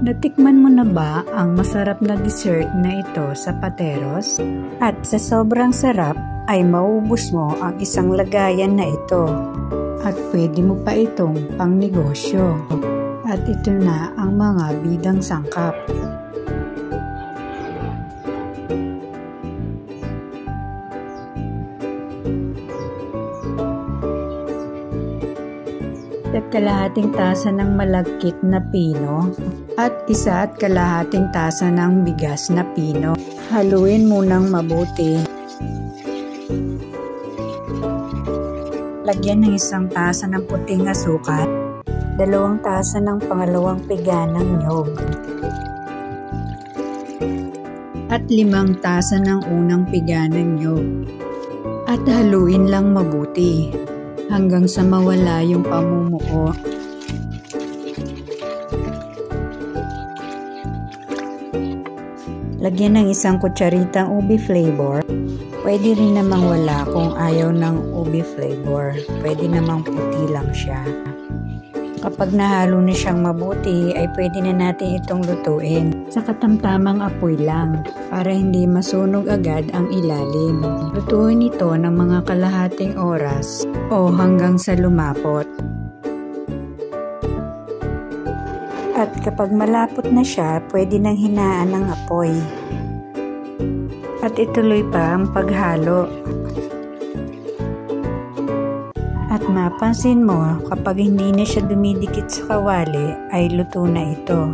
Natikman mo na ba ang masarap na dessert na ito sa Pateros? At sa sobrang sarap ay maubos mo ang isang lagayan na ito. At pwede mo pa itong pangnegosyo. At ito na ang mga bidang sangkap. Kalahating tasa ng malagkit na pino at 1 kalahating tasa ng bigas na pino. Haluin munang mabuti. Lagyan ng 1 tasa ng puting asukal, 2 tasa ng pangalawang piga ng niyog, at 5 tasa ng unang piga ng niyog. At haluin lang mabuti hanggang sa mawala yung pamumuo. Lagyan ng 1 kutsaritang ubi flavor. Pwede rin namang wala kung ayaw ng ubi flavor. Pwede namang puti lang siya. Kapag nahalo na siyang mabuti, ay pwede na natin itong lutuin sa katamtamang apoy lang para hindi masunog agad ang ilalim. Lutuin ito ng mga kalahating oras o hanggang sa lumapot. At kapag malapot na siya, pwede nang hinaan ng apoy. At ituloy pa ang paghalo. At mapansin mo, kapag hindi na siya dumidikit sa kawali, ay luto na ito.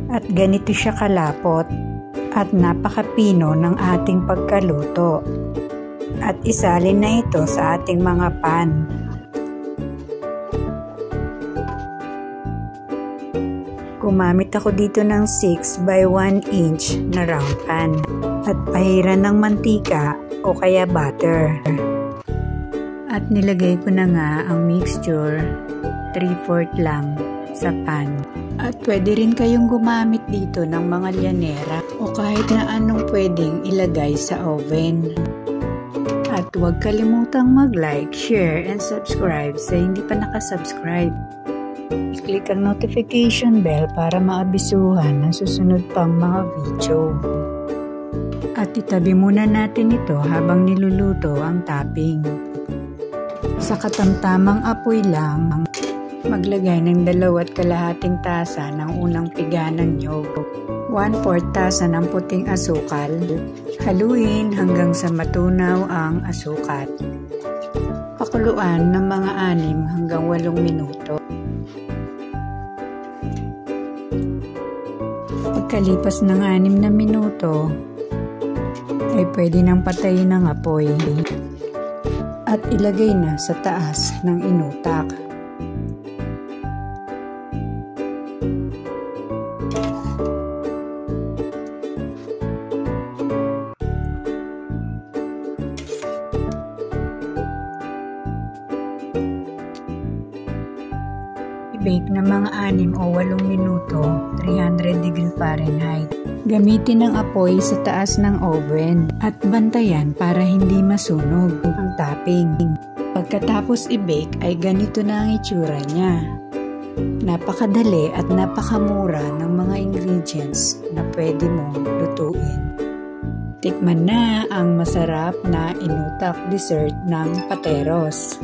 At ganito siya kalapot at napakapino ng ating pagkaluto. At isalin na ito sa ating mga pan. Gumamit ako dito ng 6 by 1 inch na round pan. At pahiran ng mantika o kaya butter. At nilagay ko na nga ang mixture 3/4 lang sa pan. At pwede rin kayong gumamit dito ng mga lyanera o kahit na anong pwedeng ilagay sa oven. At huwag kalimutang mag-like, share, and subscribe sa hindi pa nakasubscribe. I-click ang notification bell para maabisuhan ng susunod pang mga video. At itabi muna natin ito habang niluluto ang topping. Sa katamtamang apoy lang, maglagay ng 2 kalahating tasa ng unang piga ng niyog, 1/4 tasa ng puting asukal. Haluin hanggang sa matunaw ang asukal. Pakuluan ng mga 6 hanggang 8 minuto. Pagkalipas ng 6 na minuto, ay pwede nang patayin ang apoy at ilagay na sa taas ng inutak. I-bake na mga 6 o 8 minuto, 300 degree Fahrenheit. Gamitin ang apoy sa taas ng oven at bantayan para hindi masunog ang topping. Pagkatapos i-bake ay ganito na ang itsura niya. Napakadali at napakamura ng mga ingredients na pwede mong lutuin. Tikman na ang masarap na inutak dessert ng Pateros.